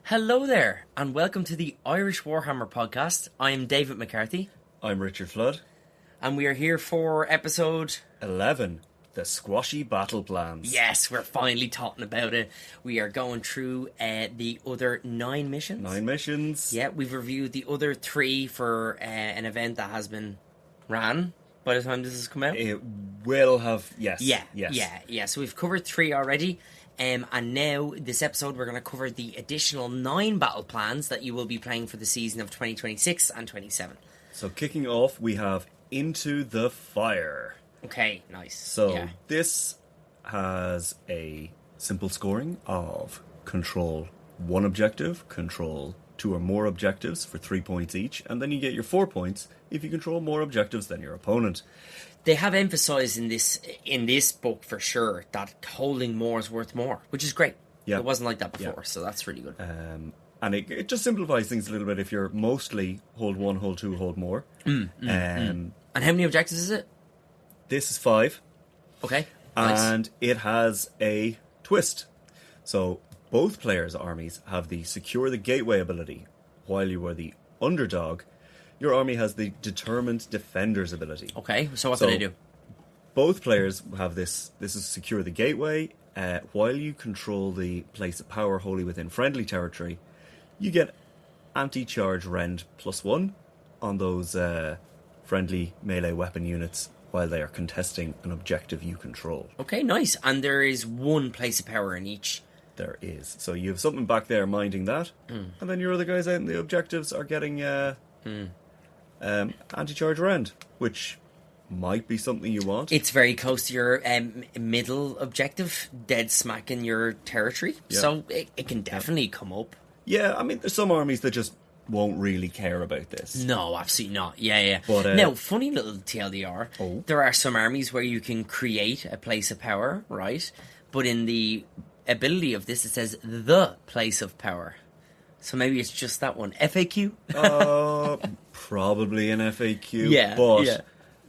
Hello there, and welcome to the Irish Warhammer podcast. I'm David McCarthy, I'm Richard Flood. and we are here for episode... 11. The Squashy Battleplans. Yes, we're finally talking about it. We are going through the other 9 missions. 9 missions. Yeah, we've reviewed the other 3 for an event that has been ran by the time this has come out. It will have... Yes. Yeah, Yes. yeah. So we've covered 3 already. And now, this episode, we're going to cover the additional 9 battle plans that you will be playing for the season of 2026 and 27. So kicking off, we have Into the Fire. Okay, nice. So this has a simple scoring of control 1 objective, control 2 or more objectives for 3 points each, and then you get your 4 points if you control more objectives than your opponent. They have emphasised in this book for sure that holding more is worth more, which is great. Yeah. It wasn't like that before, so that's really good. And it just simplifies things a little bit if you're mostly hold 1, hold 2, hold more. And how many objectives is it? This is 5. Okay, nice. And it has a twist. So both players' armies have the Secure the Gateway ability. While you are the underdog, your army has the Determined Defenders ability. Okay, so what do they do? Both players have this. This is Secure the Gateway. While you control the place of power wholly within friendly territory, you get anti-charge rend +1 on those friendly melee weapon units while they are contesting an objective you control. Okay, nice. And there is 1 place of power in each. There is. So you have something back there minding that, and then your other guys out in the objectives are getting anti-charge rend, which might be something you want. It's very close to your middle objective, dead smack in your territory, Yeah. so it can definitely come up. Yeah, I mean, there's some armies that just won't really care about this. No, absolutely not. Yeah. But, now, funny little TLDR. Oh. There are some armies where you can create a place of power, right? But in the ability of this, it says the place of power. So maybe it's just that one. FAQ? Probably an FAQ. Yeah, but yeah.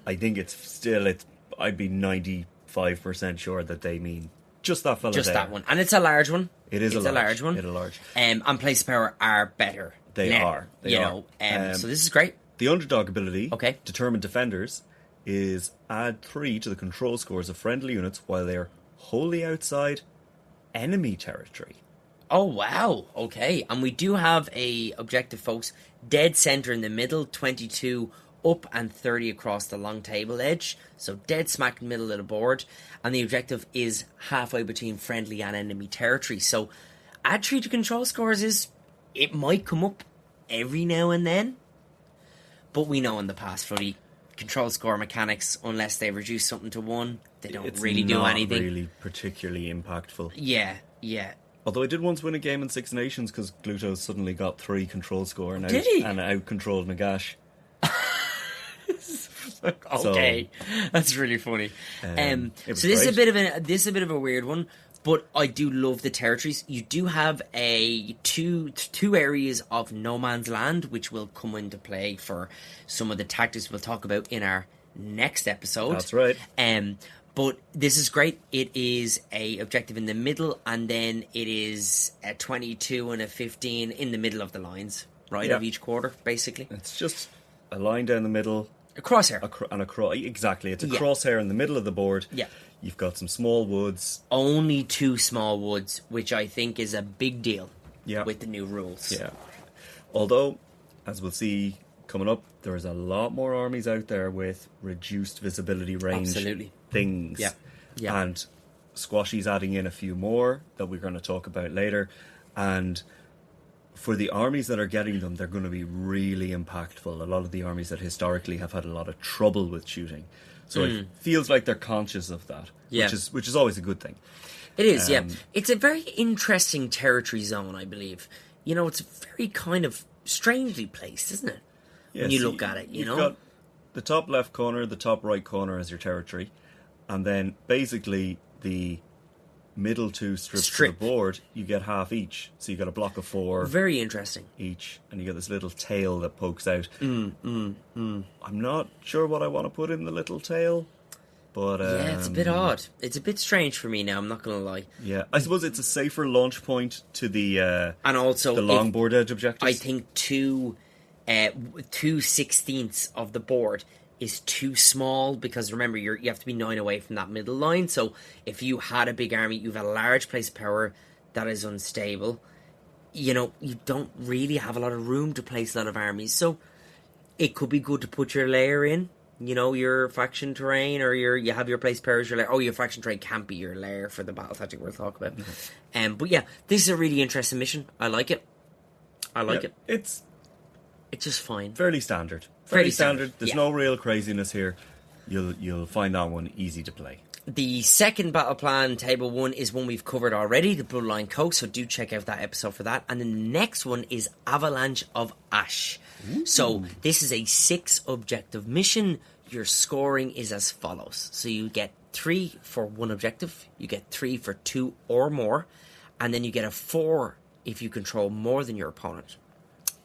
I think I'd be 95% sure that they mean just that fella Just there. that one. And it's a large one. It's a large one. It's a large. And place of power are better. They now, are. They are. So this is great. The underdog ability, Okay. Determined Defenders, is add 3 to the control scores of friendly units while they are wholly outside enemy territory. Oh, wow. Okay. And we do have a objective, folks. Dead center in the middle, 22 up and 30 across the long table edge. So dead smack in the middle of the board. And the objective is halfway between friendly and enemy territory. So add 3 to control scores it might come up every now and then. But we know in the past, Floody, control score mechanics, unless they reduce something to 1, they don't really do anything. It's not really particularly impactful. Yeah. Although I did once win a game in Six Nations because Gluto suddenly got 3 control score and Did he? out-controlled Nagash. Okay, that's really funny. It So was this is a great. bit of a weird one, but I do love the territories. You do have two areas of no man's land, which will come into play for some of the tactics we'll talk about in our next episode. That's right. But this is great. It is a objective in the middle, and then it is a 22 and a 15 in the middle of the lines, right, Yeah. of each quarter, basically. It's just a line down the middle. A crosshair. Exactly. It's a Yeah. crosshair in the middle of the board. Yeah. You've got some small woods. Only 2 small woods, which I think is a big deal Yeah. with the new rules. Yeah. Although, as we'll see coming up, there's a lot more armies out there with reduced visibility range Absolutely. things. Yeah. And Squashy's adding in a few more that we're going to talk about later. And for the armies that are getting them, they're going to be really impactful. A lot of the armies that historically have had a lot of trouble with shooting. So it feels like they're conscious of that, Yeah. which is always a good thing. It is, yeah. It's a very interesting territory zone, I believe. You know, it's very kind of strangely placed, isn't it? When you look at it, you you've know? got the top left corner, the top right corner as your territory, and then basically the middle 2 strips of the board, you get half each. So you got a block of 4 Very interesting. each, and you get this little tail that pokes out. I'm not sure what I want to put in the little tail. But Yeah, it's a bit odd. It's a bit strange for me now, I'm not going to lie. Yeah, I suppose it's a safer launch point to the And also, the long board edge objectives. I think 2/16 of the board is too small, because remember, you have to be 9 away from that middle line. So if you had a big army, you have a large place of power that is unstable. You know, you don't really have a lot of room to place a lot of armies. So it could be good to put your layer in. You know, your faction terrain, or you have your place power as your lair. Oh, your faction terrain can't be your lair for the battle tactic we'll talk about. But yeah, this is a really interesting mission. I like it. It's just fine. fairly standard. Fairly standard. There's no real craziness here. You'll find that one easy to play. The second battle plan, table 1, is one we've covered already, the Bloodline Coast, so do check out that episode for that. And then the next one is Avalanche of Ash. Ooh. So this is a 6 objective mission. Your scoring is as follows. So you get 3 for 1 objective, you get 3 for 2 or more, and then you get a 4 if you control more than your opponent.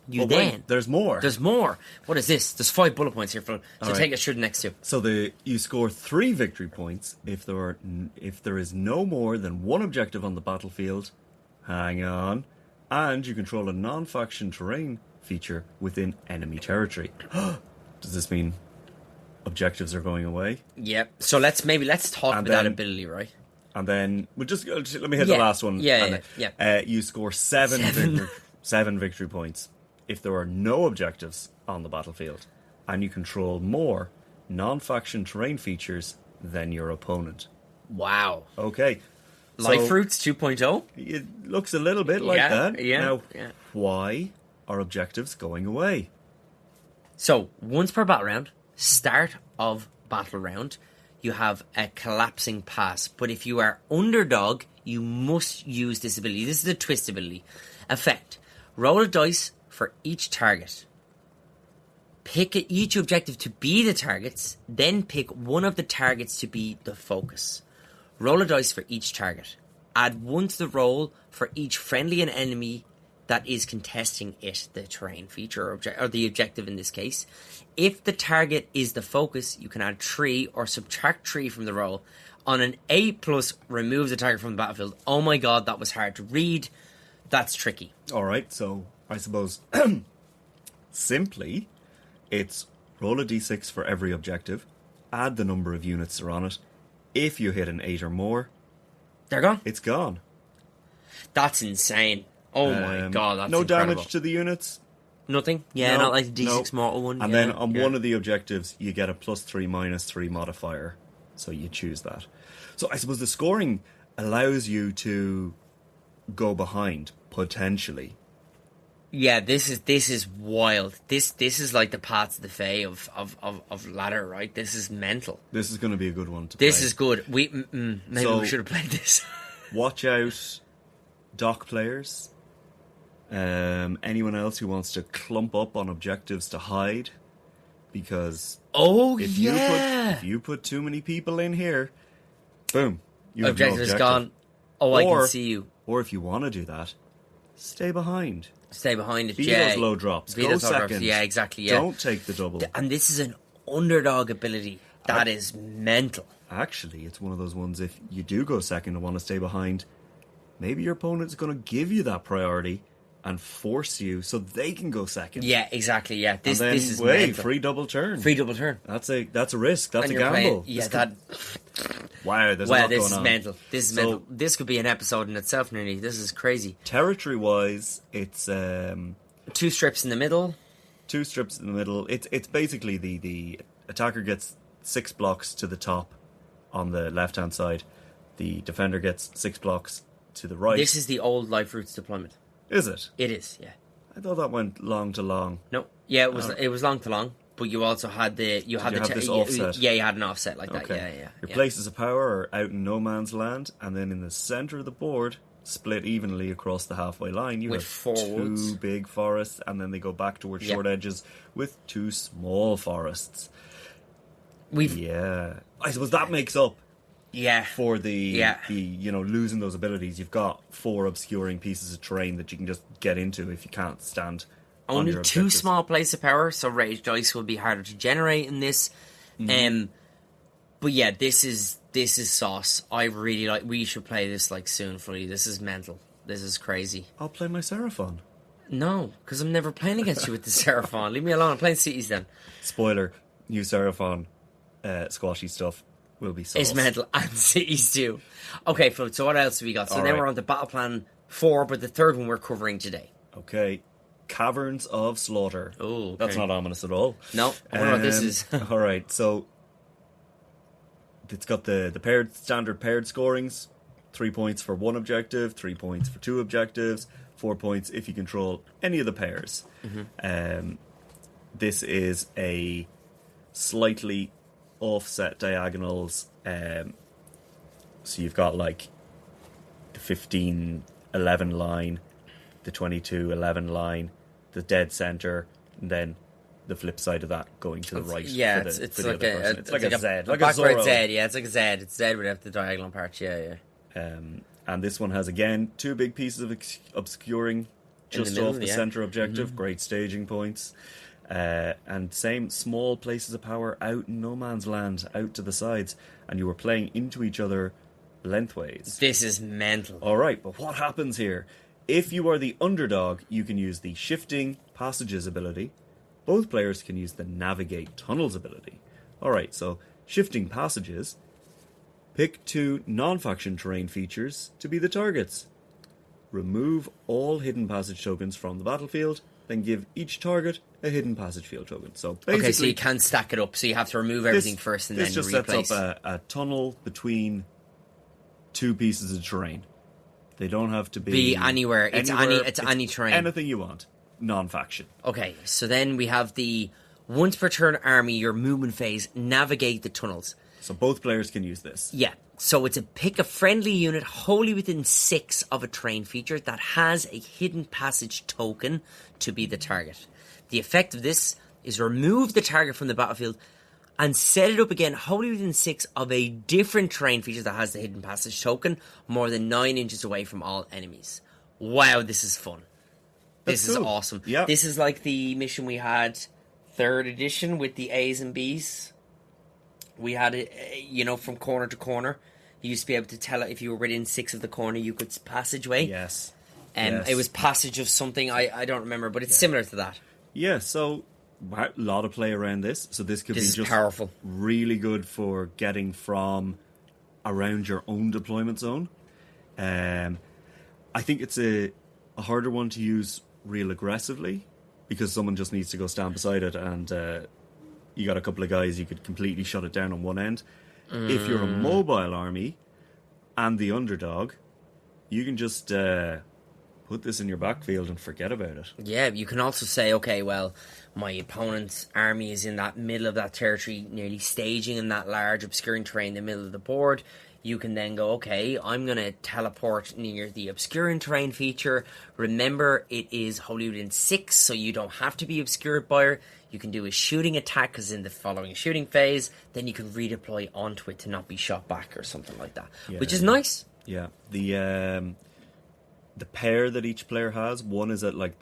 Wait, there's more. There's more. What is this? There's 5 bullet points here, Phil. So take us through the next 2. So you score 3 victory points if there is no more than 1 objective on the battlefield. Hang on. And you control a non-faction terrain feature within enemy territory. Does this mean objectives are going away? Yep. So let's talk about that ability, right? And then let me hit the last one. Yeah. You score 7 victory points if there are no objectives on the battlefield, and you control more non-faction terrain features than your opponent. Wow. Okay. Life Fruits 2.0? It looks a little bit like that. Yeah. Now, why are objectives going away? So, once per battle round, start of battle round, you have a collapsing pass. But if you are underdog, you must use this ability. This is a twist ability. Effect. Roll a dice for each target. Pick each objective to be the targets, then pick one of the targets to be the focus. Roll a dice for each target. Add 1 to the roll for each friendly and enemy that is contesting it, the terrain feature or the objective in this case. If the target is the focus, you can add 3 or subtract 3 from the roll. On an 8+, remove the target from the battlefield. Oh my god, that was hard to read. That's tricky. Alright, so I suppose simply it's roll a d6 for every objective, add the number of units that are on it. If you hit an 8 or more, they're gone. It's gone. That's insane. Oh my god, that's no incredible. damage to the units. Nothing? Yeah, not like the D6 mortal one. And then on one of the objectives, you get a +3, -3 modifier. So you choose that. So I suppose the scoring allows you to go behind, potentially. Yeah, this is wild. This is like the Paths of the Fae of ladder, right? This is mental. This is going to be a good one to play. This is good. Maybe we should have played this. Watch out, dock players. Anyone else who wants to clump up on objectives to hide, because if you put too many people in here, boom, you have objective is gone. Oh, I can see you. Or if you want to do that, stay behind. Stay behind it, Beat those low drops. Go second. Yeah, exactly. Yeah. Don't take the double. And this is an underdog ability. That is mental. Actually, it's one of those ones, if you do go second and want to stay behind, maybe your opponent's going to give you that priority and force you so they can go second. Yeah, exactly. Yeah, this is mental. Free double turn. Free double turn. That's a risk. That's a gamble. Wow, there's a lot going on. This is mental. This is mental. This could be an episode in itself, nearly. This is crazy. Territory-wise, it's 2 strips in the middle. 2 strips in the middle. It's basically the attacker gets 6 blocks to the top on the left-hand side. The defender gets 6 blocks to the right. This is the old Life Roots deployment. Is it? It is, yeah. I thought that went long to long. No, yeah, it was long to long, but you also had this offset. Yeah, you had an offset like that. Yeah. Your places of power are out in no man's land, and then in the center of the board, split evenly across the halfway line, you have 2 big forests, and then they go back towards short edges with 2 small forests. I suppose that makes up. Yeah. For the losing those abilities, you've got 4 obscuring pieces of terrain that you can just get into if you can't stand. Only 2 small places of power, so rage dice will be harder to generate in this. But yeah, this is sauce. I really like. We should play this like soon, Floody. This is mental. This is crazy. I'll play my Seraphon. No, because I'm never playing against you with the Seraphon. Leave me alone. I'm playing cities then. Spoiler: new Seraphon, squashy stuff will be sauce. It's mental, and cities too. Okay, Flood. So what else have we got? So All then right. we're on to Battle Plan 4, but the third one we're covering today. Okay, Caverns of Slaughter. Oh, okay. That's not ominous at all. No, I wonder what this is. All right, so it's got the standard paired scorings: 3 points for one objective, 3 points for two objectives, 4 points if you control any of the pairs. This is a slightly offset diagonals. So you've got like the 15-11 line, the 22-11 line, the dead center, and then the flip side of that going to the right. Yeah, for the, it's for the like other person. a It's like a Z, like a backward Zorro. Z. Yeah, it's like a Z. It's Z without the diagonal part. Yeah. And this one has again 2 big pieces of obscuring just middle, off the yeah. center objective. Great staging points. And same small places of power out in no man's land, out to the sides, and you were playing into each other lengthways. This is mental. All right, but what happens here? If you are the underdog, you can use the Shifting Passages ability. Both players can use the Navigate Tunnels ability. All right, so Shifting Passages. Pick 2 non-faction terrain features to be the targets. Remove all hidden passage tokens from the battlefield, then give each target a hidden passage field token. So basically, Okay, so you can't stack it up. So you have to remove everything first and then this just replace. sets up a tunnel between 2 pieces of terrain. They don't have to be anywhere. It's any terrain. Anything you want. Non-faction. Okay, so then we have the once per turn army, your movement phase, navigate the tunnels. So both players can use this. Yeah, so it's pick a friendly unit wholly within 6 of a terrain feature that has a hidden passage token to be the target. The effect of this is remove the target from the battlefield and set it up again wholly within 6 of a different terrain feature that has the hidden passage token more than 9 inches away from all enemies. Wow, this is fun. This is cool. awesome. Yeah. This is like the mission we had 3rd edition with the A's and B's. We had it, from corner to corner. You used to be able to tell it if you were within 6 of the corner, you could passageway. Yes. It was passage of something, I don't remember, but it's similar to that. Yeah, so a lot of play around this. So this could This be is just powerful. really good for getting from around your own deployment zone. I think it's a harder one to use real aggressively because someone just needs to go stand beside it and you got a couple of guys you could completely shut it down on one end. If you're a mobile army and the underdog, you can just put this in your backfield and forget about it. Yeah, you can also say, okay, well, my opponent's army is in that middle of that territory, nearly staging in that large obscuring terrain in the middle of the board. You can then go, okay, I'm going to teleport near the obscuring terrain feature. Remember, it is wholly within 6, so you don't have to be obscured by her. You can do a shooting attack because in the following shooting phase, then you can redeploy onto it to not be shot back or something like that, which is nice. Yeah, the pair that each player has, one is at like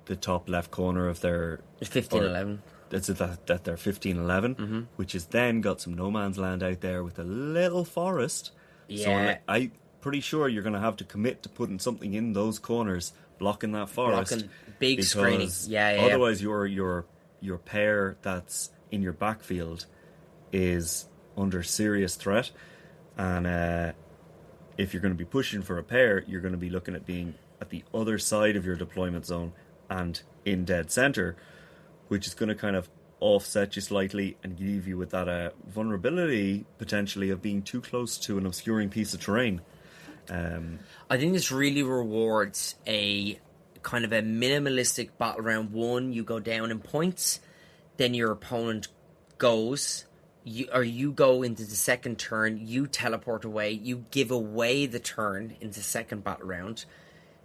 the top left corner of their 15-11. That's that they're 15-11, which has then got some no man's land out there with a little forest. Yeah. So I'm pretty sure you're going to have to commit to putting something in those corners, blocking that forest. Blocking big screening. Yeah. Otherwise, your pair that's in your backfield is under serious threat. And if you're going to be pushing for a pair, you're going to be looking at being at the other side of your deployment zone and in dead center, which is going to kind of offset you slightly and leave you with that vulnerability, potentially, of being too close to an obscuring piece of terrain. I think this really rewards a kind of a minimalistic battle round 1. You go down in points, then your opponent goes, you go into the second turn, you teleport away, you give away the turn into second battle round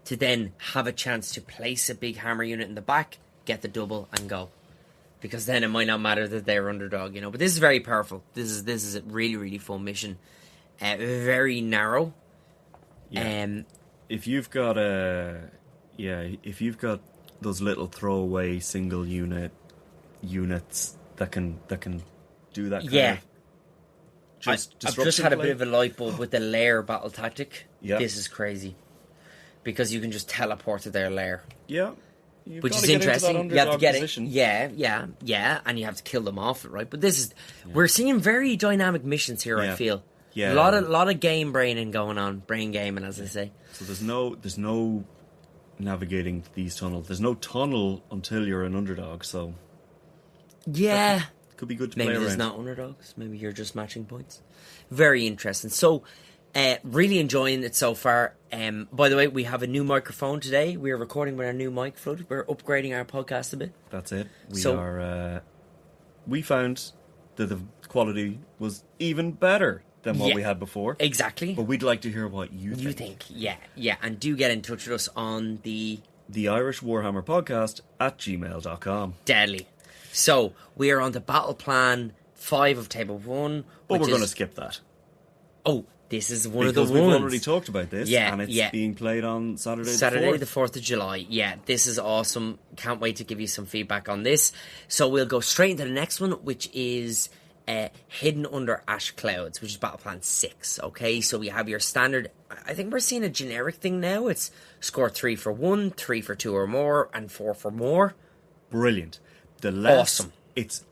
to then have a chance to place a big hammer unit in the back, get the double and go, because then it might not matter that they're underdog, But this is very powerful. This is a really, really fun mission. Very narrow. Yeah. If you've got those little throwaway single units that can do that kind of just I've disruption just had a play. bit of a light bulb with the lair battle tactic. Yeah. This is crazy. Because you can just teleport to their lair. Yeah. You've Which got is to get interesting. into that You have to underdog get position. it. Yeah, and you have to kill them off, right? But this is we're seeing very dynamic missions here. Yeah. I feel Yeah. a lot of game braining going on, brain gaming, as they say. So there's no navigating these tunnels. There's no tunnel until you're an underdog. So Yeah, could be good to maybe play there's around. not underdogs. Maybe you're just matching points. Very interesting. So, really enjoying it so far. By the way, we have a new microphone today. We are recording with our new mic, Floody. We're upgrading our podcast a bit. That's it. So- We found that the quality was even better than what Yeah. we had before. Exactly. But we'd like to hear what you think. You think? Yeah. And do get in touch with us on the The Irish Warhammer Podcast at gmail.com. Deadly. So, we are on the Battle Plan 5 of Table 1. But which we're going to is- skip that. Oh, this is one of Because the we've ones. already talked about this. Yeah, And it's yeah. being played on Saturday Saturday the the 4th. 4th of July. Yeah, this is awesome. Can't wait to give you some feedback on this. So we'll go straight into the next one, which is Hidden Under Ash Clouds, which is Battle Plan 6. Okay, so we have your standard. I think we're seeing a generic thing now. It's score 3 for 1, 3 for 2 or more, and 4 for more. Brilliant. The less, Awesome. It's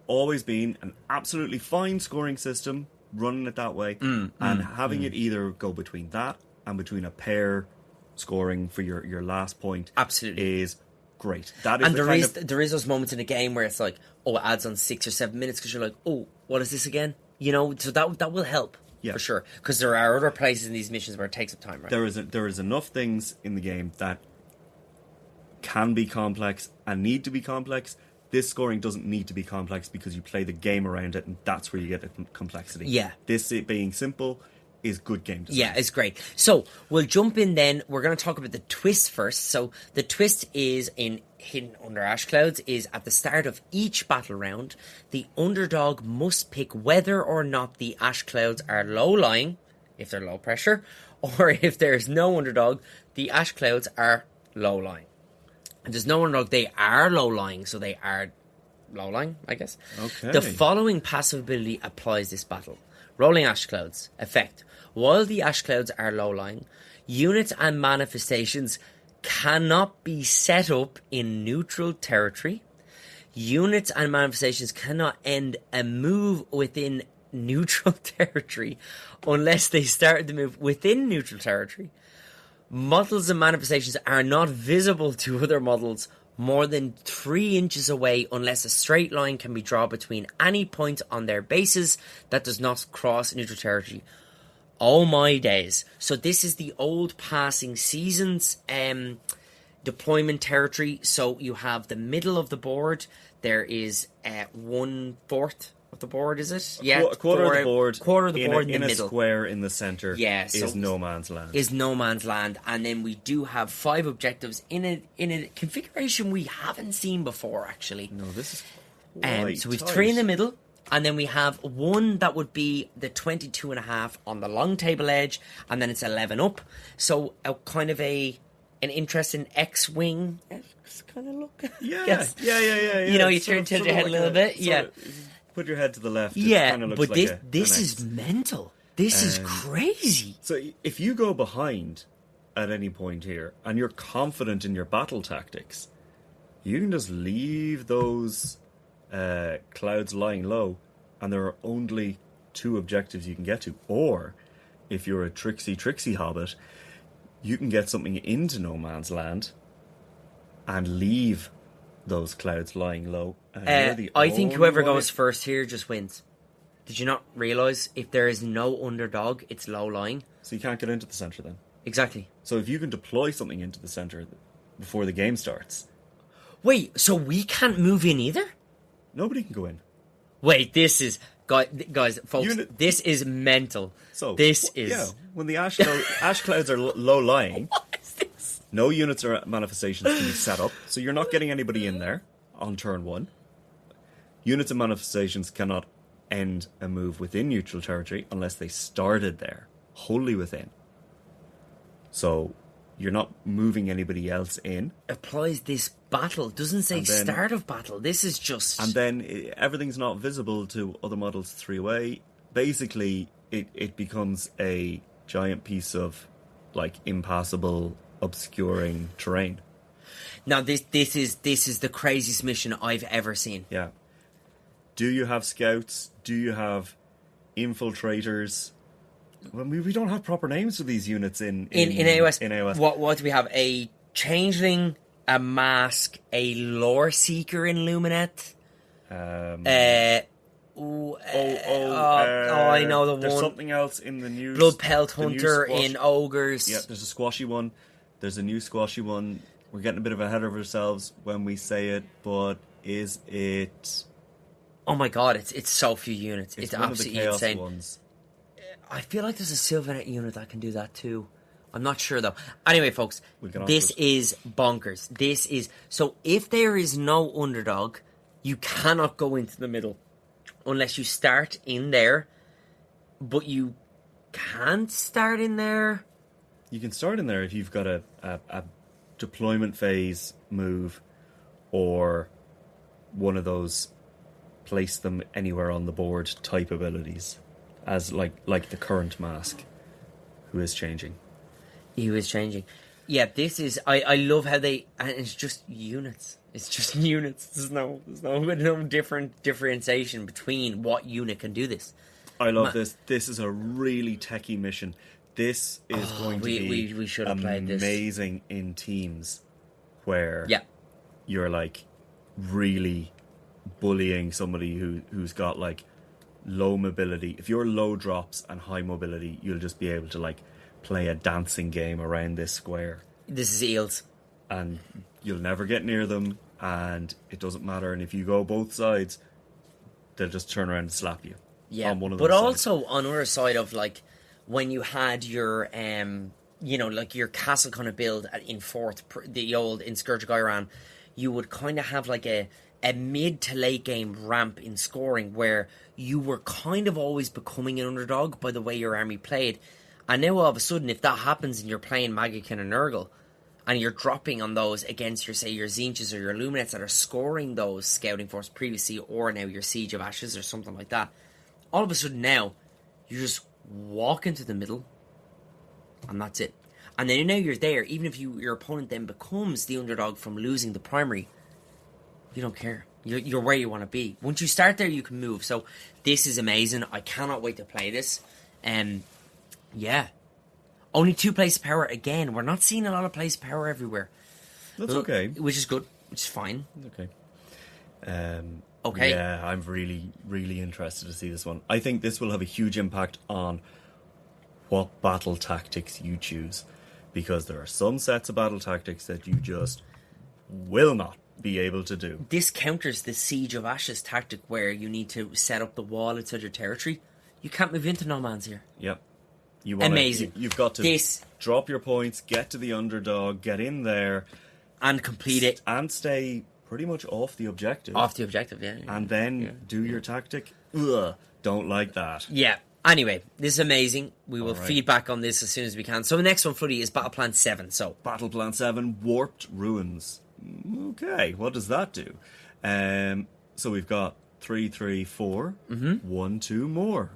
always been an absolutely fine scoring system, running it that way, and having it either go between that and between a pair scoring for your last point Absolutely. is great. That is And the there is those moments in the game where it's like, oh, it adds on 6 or 7 minutes because you're like, oh, what is this again? You know, so that will help Yeah. for sure. Because there are other places in these missions where it takes up time, right? there is enough things in the game that can be complex and need to be complex. This scoring doesn't need to be complex because you play the game around it, and that's where you get the complexity. Yeah. This, it being simple, is good game design. Yeah, it's great. So we'll jump in then. We're going to talk about the twist first. So the twist is in Hidden Under Ash Clouds is at the start of each battle round, the underdog must pick whether or not the ash clouds are low-lying, if they're low pressure, or if there's no underdog, the ash clouds are low-lying. And there's no underdog, they are low-lying, so they are low-lying, I guess. Okay. The following passive ability applies this battle. Rolling Ash Clouds. Effect. While the Ash Clouds are low-lying, units and manifestations cannot be set up in neutral territory. Units and manifestations cannot end a move within neutral territory unless they started the move within neutral territory. Models and manifestations are not visible to other models more than 3 inches away unless a straight line can be drawn between any point on their bases that does not cross neutral territory. Oh my days. So this is the old passing seasons deployment territory. So you have the middle of the board. There is 1/4 of the board, is it? Yeah, A quarter of the board. Quarter of the board in in the a middle. square in the center. Yeah, so- is no man's land. Is no man's land, and then we do have 5 objectives in a configuration we haven't seen before, actually. no, this is quite So we've tight. 3 in the middle, and then we have 1 that would be the 22.5 on the long table edge, and then it's 11 up. So a kind of an interesting X-wing kind of look. Yeah, Yes. yeah. You know, you It's sort tilt of your head a like little bit, sort yeah. of- put your head to the left. It Yeah, kinda looks but like this an is X. mental. This is crazy. So if you go behind at any point here and you're confident in your battle tactics, you can just leave those clouds lying low, and there are only 2 objectives you can get to. Or if you're a tricksy hobbit, you can get something into no man's land and leave those clouds lying low. And you're the I think only whoever one goes first here just wins. Did you not realise if there is no underdog, it's low lying? So you can't get into the center then. Exactly. So if you can deploy something into the center before the game starts, Wait, so we can't move in either? nobody can go in. Wait, this is guys, folks. This is mental. So this is yeah. When the ash clouds are low lying, What is this? no units or manifestations can be set up, so you're not getting anybody in there on turn 1. Units and manifestations cannot end a move within neutral territory unless they started there, wholly within. So you're not moving anybody else in, Applies this battle. Doesn't say And then- start of battle. This is just and then everything's not visible to other models 3 away, basically it becomes a giant piece of like impassable, obscuring terrain. Now this is the craziest mission I've ever seen. Yeah. Do you have scouts? Do you have infiltrators? Well, we don't have proper names for these units in AOS. In AOS. What do we have? A changeling, a mask, a lore seeker in Lumineth. I know the there's one. something else in the news. Blood Pelt Hunter in Ogres. Yeah, there's a Squashy one. There's a new Squashy one. We're getting a bit ahead of ourselves when we say it, but is it? Oh my god, it's so few units. It's one absolutely of the Chaos insane. ones. I feel like there's a Sylvanet unit that can do that too. I'm not sure though. Anyway, folks, this is bonkers. This is so. If there is no underdog, you cannot go into the middle unless you start in there. But you can't start in there. You can start in there if you've got a deployment phase move or one of those place them anywhere on the board type abilities, as like the current mask, who is changing. He was changing. Yeah, this is. I love how they. And it's just units. It's just units. There's no different differentiation between what unit can do this. I love this. This is a really techie mission. This is going to be we should have played this. Amazing in teams where you're like really bullying somebody who's got like low mobility. If you're low drops and high mobility, you'll just be able to like play a dancing game around this square. This is eels. And you'll never get near them, and it doesn't matter. And if you go both sides, they'll just turn around and slap you. Yeah, on one of but those also sides. on the other side of like when you had your like your castle kind of build in fourth, the old in Scourge of Gyran, you would kind of have like a mid to late game ramp in scoring where you were kind of always becoming an underdog by the way your army played. And now all of a sudden, if that happens and you're playing Magican and Nurgle, and you're dropping on those against your, say, your Zinches or your Luminets that are scoring those Scouting Force previously, or now your Siege of Ashes or something like that, all of a sudden now, you just walk into the middle, and that's it. And then now you're there, even if your opponent then becomes the underdog from losing the primary, you don't care. You're where you want to be. Once you start there, you can move. So this is amazing. I cannot wait to play this. Yeah. Only 2 places of power again. We're not seeing a lot of places of power everywhere. That's okay. Which is good. Which is fine. Okay. Okay. Yeah, I'm really, really interested to see this one. I think this will have a huge impact on what battle tactics you choose. Because there are some sets of battle tactics that you just will not be able to do. This counters the Siege of Ashes tactic where you need to set up the wall outside your territory. You can't move into no man's here. Yep. Amazing. You've got to drop your points, get to the underdog, get in there. And complete it. And stay pretty much off the objective. Off the objective, yeah. And then do your tactic. Ugh, don't like that. Yeah. Anyway, this is amazing. We will feedback on this as soon as we can. So the next one, Floody, is Battleplan 7. So Battleplan 7, Warped Ruins. Okay, what does that do? So we've got 3, 3, 4. 1, 2 more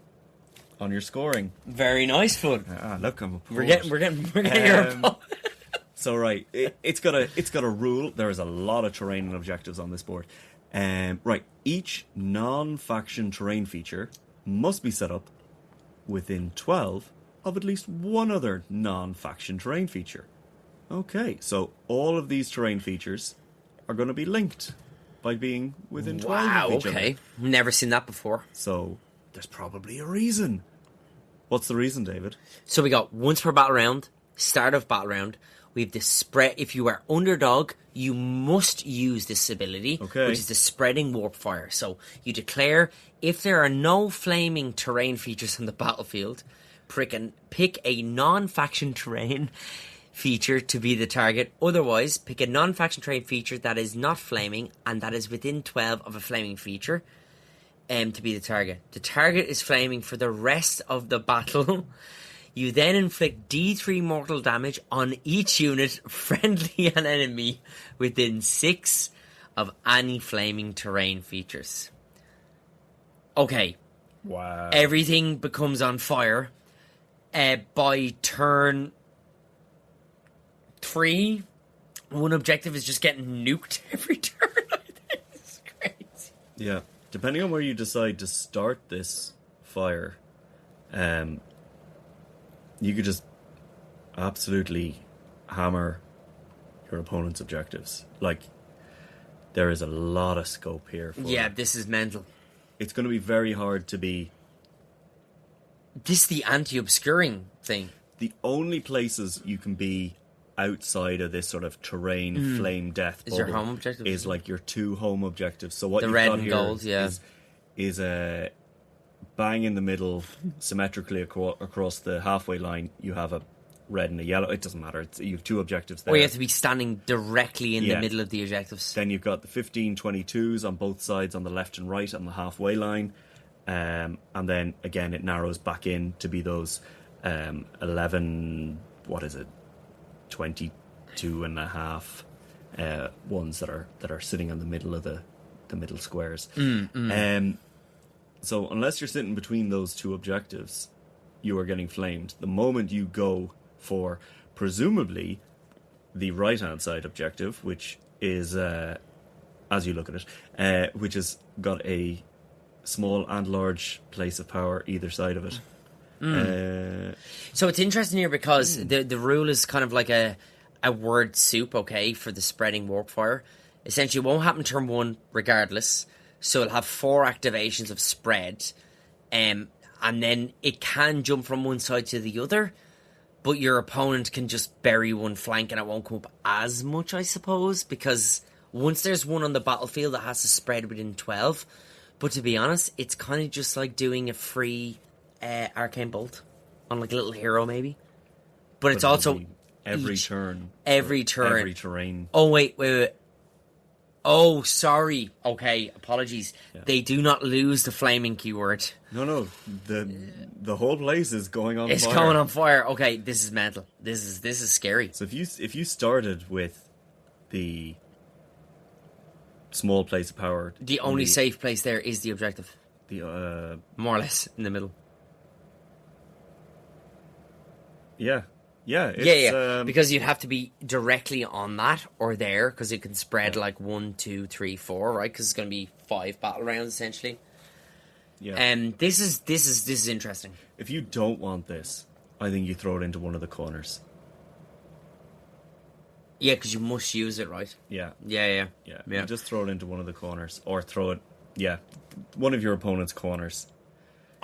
on your scoring. Very nice, Flood. Look, I'm a pro. We're getting your So right, it's got a rule. There is a lot of terrain and objectives on this board. Right, each non-faction terrain feature must be set up within 12 of at least one other non-faction terrain feature. Okay, so all of these terrain features are going to be linked by being within 12 of each other. Never seen that before. So there's probably a reason. What's the reason, David? So we got once per battle round, start of battle round. We have the spread. If you are underdog, you must use this ability, which is the spreading warp fire. So you declare if there are no flaming terrain features on the battlefield, pick a non-faction terrain feature to be the target. Otherwise, pick a non-faction terrain feature that is not flaming and that is within 12 of a flaming feature to be the target. The target is flaming for the rest of the battle. You then inflict D3 mortal damage on each unit, friendly and enemy, within 6 of any flaming terrain features. Okay, Wow. Everything becomes on fire. By turn 3, one objective is just getting nuked every turn. It's crazy. Yeah. Depending on where you decide to start this fire, you could just absolutely hammer your opponent's objectives. Like, there is a lot of scope here. This is mental. It's going to be very hard to be... This is the anti-obscuring thing. The only places you can be outside of this sort of terrain flame death is your home objective, is like your 2 home objectives. So what the you've red got and here gold, is a bang in the middle, symmetrically across the halfway line. You have a red and a yellow. It doesn't matter. You have 2 objectives there. Or you have to be standing directly in the middle of the objectives. Then you've got the 15-22s on both sides, on the left and right, on the halfway line. And then again it narrows back in to be those 11, what is it, 22 and a half ones that are sitting in the middle of the middle squares. So unless you're sitting between those 2 objectives, you are getting flamed. The moment you go for presumably the right hand side objective, which is as you look at it, which has got a small and large place of power either side of it. So it's interesting here because the rule is kind of like a word soup, okay, for the spreading warp fire. Essentially, it won't happen turn 1 regardless. So it'll have 4 activations of spread, and then it can jump from one side to the other, but your opponent can just bury one flank and it won't come up as much, I suppose, because once there's one on the battlefield that has to spread within 12. But to be honest, it's kind of just like doing a free arcane bolt on like a little hero, maybe. But it's also every turn, every terrain. Oh wait. Oh, sorry. Okay, apologies. Yeah. They do not lose the flaming keyword. No. The whole place is going on fire. It's going on fire. Okay, this is mental. This is scary. So if you started with the small place of power, the only safe place there is the objective. The more or less in the middle. Yeah. Because you'd have to be directly on that or there, because it can spread like 1, 2, 3, 4, right? Because it's going to be 5 battle rounds essentially. Yeah. And this is interesting. If you don't want this, I think you throw it into one of the corners. Yeah, because you must use it, right? Yeah. Yeah. You just throw it into one of the corners, or throw it, one of your opponent's corners.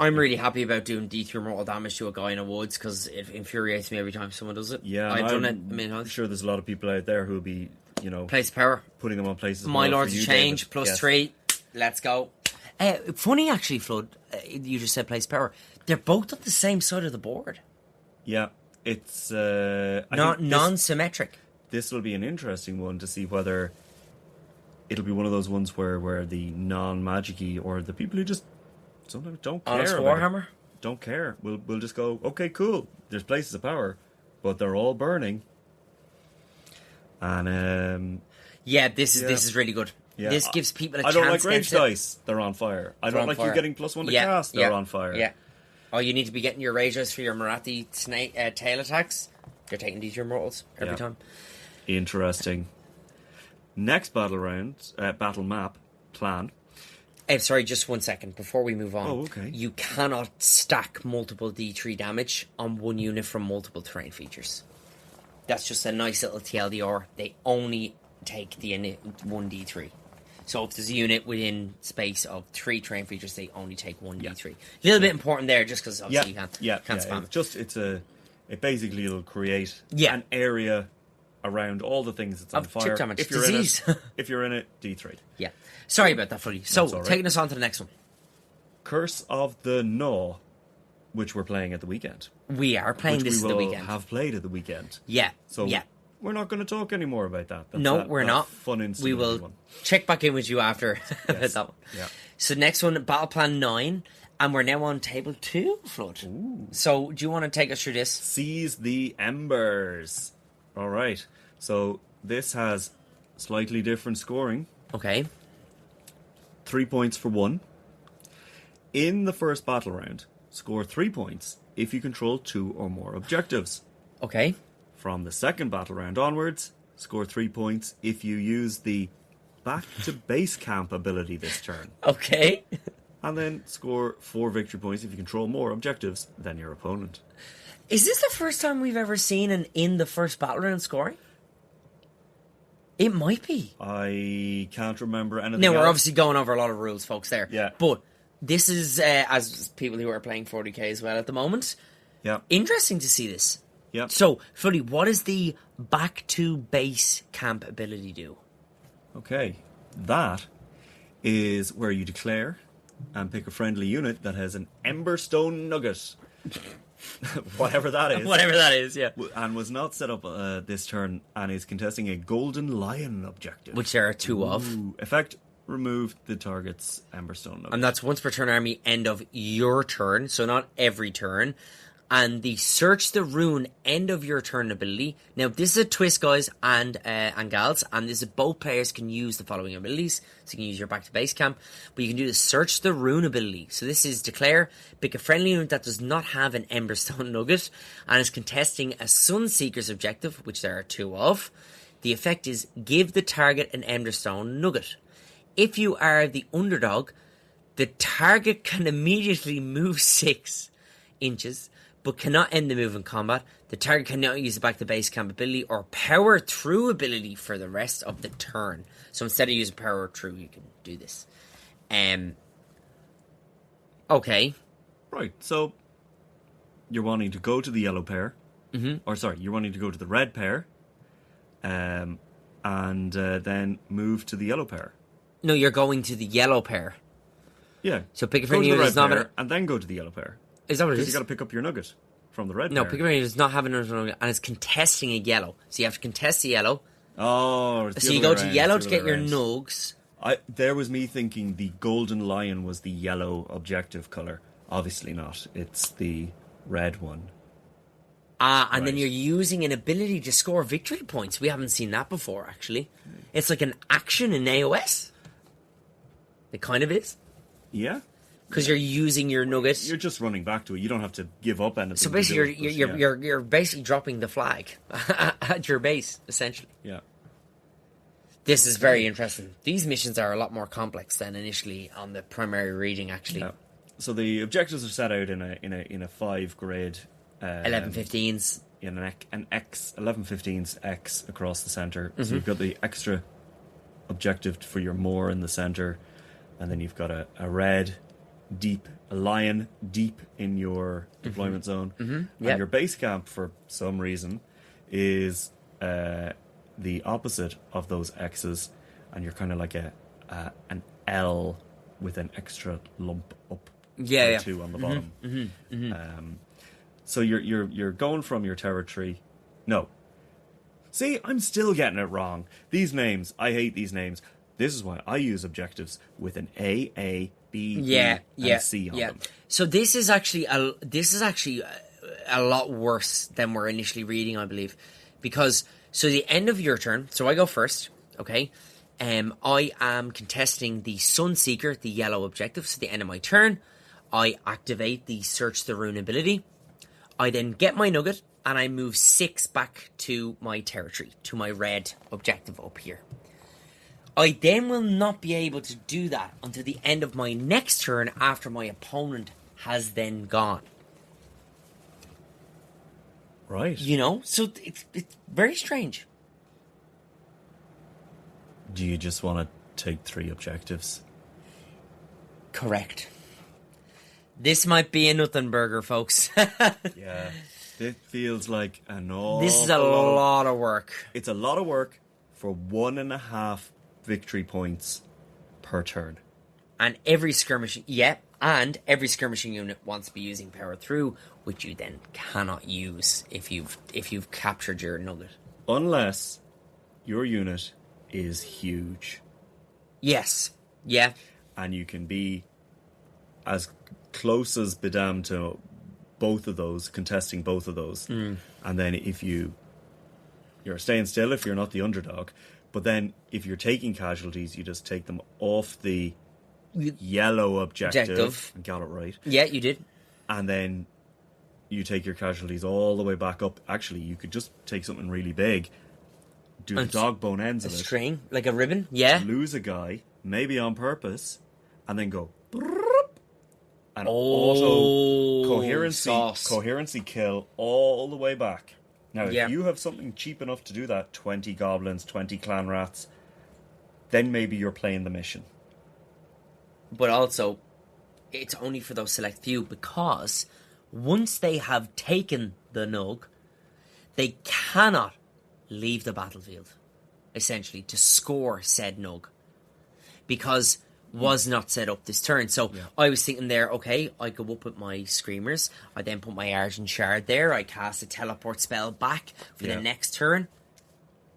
I'm really happy about doing D3 mortal damage to a guy in a woods because it infuriates me every time someone does it. Yeah, I've done it. I'm sure there's a lot of people out there who'll be, place of power, putting them on places. My Lords of Change +3. Let's go. Funny actually, Flood. You just said place of power. They're both on the same side of the board. Yeah, it's non-symmetric. This will be an interesting one to see whether it'll be one of those ones where the non-magic-y or the people who just sometimes don't care. Honest Warhammer? Don't care. We'll just go, okay, cool. There's places of power, but they're all burning. And this is really good. Yeah. This gives people a chance. I don't like rage dice. They're on fire. I don't like you getting +1 to cast. They're on fire. Yeah. Oh, you need to be getting your rage dice for your Marathi tail attacks. You're taking these your mortals every time. Interesting. Next battle round, battle map plan. Sorry, just 1 second before we move on. Oh, okay. You cannot stack multiple D3 damage on one unit from multiple terrain features. That's just a nice little TLDR. They only take the 1D3. So if there's a unit within space of 3 terrain features, they only take 1D3. A little bit important there, just because obviously you can't spam. It basically will create an area around all the things that's on fire. Damage. If you're in it, D3. Yeah. Sorry about that, Floody. So, taking us on to the next one. Curse of the Gnaw, which we're playing at the weekend. We are playing this at the weekend. Have played at the weekend. Yeah. So we're not going to talk anymore about that. We're not. Fun incident. We will check back in with you after that one. Yeah. So next one, Battleplan 9, and we're now on table 2, Flood. Ooh. So do you want to take us through this? Seize the Embers. All right. So this has slightly different scoring. Okay. 3 points for 1. In the first battle round, score 3 points if you control 2 or more objectives. Okay. From the second battle round onwards, score 3 points if you use the back to base camp ability this turn. Okay. And then score 4 victory points if you control more objectives than your opponent. Is this the first time we've ever seen an in the first battle round scoring? It might be. I can't remember anything Now, we're else. obviously going over a lot of rules, folks, there. Yeah. But this is, as people who are playing 40k as well at the moment, Yeah. interesting to see this. Yeah. So, Floody, what does the back to base camp ability do? Okay. That is where you declare and pick a friendly unit that has an Emberstone Nugget. Whatever that is. Whatever that is, yeah. And was not set up this turn and is contesting a Golden Lion objective. Which there are 2 of. Effect, remove the target's Emberstone Nugget. And that's once per turn army, end of your turn, so not every turn. And the search the rune end of your turn ability. Now, this is a twist, guys and gals, and this is both players can use the following abilities. So you can use your back to base camp, but you can do the search the rune ability. So this is declare, pick a friendly unit that does not have an Emberstone Nugget and is contesting a Sunseeker's objective, which there are 2 of. The effect is give the target an Emberstone Nugget. If you are the underdog, the target can immediately move 6 inches, but cannot end the move in combat. The target cannot use the back to base camp ability or power through ability for the rest of the turn. So instead of using power through, you can do this. Okay. Right, so you're wanting to go to the yellow pair. Mm-hmm. Or sorry, you're wanting to go to the red pair. And then move to the yellow pair. No, you're going to the yellow pair. Yeah. So pick a go friendly to the unit red that's not pair and then go to the yellow pair. Is that what it Because is? you got to pick up your nugget from the red No, pair. pick a friendly unit does not have an nugget and it's contesting a yellow. So you have to contest the yellow. Oh, it's the So you other go way to around, yellow it's to the get other your way around. nugs. There was me thinking the Golden Lion was the yellow objective colour. Obviously not. It's the red one. And then Right. you're using an ability to score victory points. We haven't seen that before, actually. It's like an action in AOS. It kind of is. Yeah? Because you're using your nugget. You're just running back to it. You don't have to give up anything. So to basically, do it, you're, but you're basically dropping the flag at your base, essentially. yeah. This is very interesting. These missions are a lot more complex than initially on the primary reading, actually. Yeah. So the objectives are set out in a 5 grade 11-15s. in an X 11-15s X across the center. Mm-hmm. So you've got the extra objective for your more in the center, and then you've got a red deep, a lion deep in your deployment zone, Yep. and your base camp for some reason is the opposite of those X's, and you're kind of like an L with an extra lump up, Yeah, or yeah. 2 on the bottom. So you're going from your territory. No. See, I'm still getting it wrong. These names, I hate these names. This is why I use objectives with an A, B, Yeah, B, and C on them. So this is actually a lot worse than we're initially reading, I believe, because so the end of your turn. So I go first, okay. I am contesting the Sunseeker, the yellow objective. So the end of my turn, I activate the Search the Rune ability. I then get my nugget and I move 6 back to my territory, to my red objective up here. I then will not be able to do that until the end of my next turn after my opponent has then gone. Right. You know? So it's very strange. Do you just want to take 3 objectives? Correct. This might be a nothing burger, folks. Yeah. It feels like an awful This is a lot of work. It's a lot of work for 1.5 victory points per turn. And every skirmishing unit wants to be using power through, which you then cannot use if you've captured your nugget. Unless your unit is huge. Yes. Yeah. And you can be as close as Bidam to both of those, contesting both of those. And then if you're staying still if you're not the underdog, but then if you're taking casualties, you just take them off the yellow objective. Objective. I got it right. Yeah, you did. And then you take your casualties all the way back up. Actually, you could just take something really big, do the dog bone ends of it, string, like a ribbon. Yeah. lose a guy, maybe on purpose, and then go and coherency kill all the way back. Now, if you have something cheap enough to do that, 20 goblins, 20 clan rats, then maybe you're playing the mission. But also, it's only for those select few, because once they have taken the nug, they cannot leave the battlefield, essentially, to score said nug, because was not set up this turn. So I was thinking there, okay, I go up with my screamers, I then put my Argent Shard there, I cast a teleport spell back for the next turn.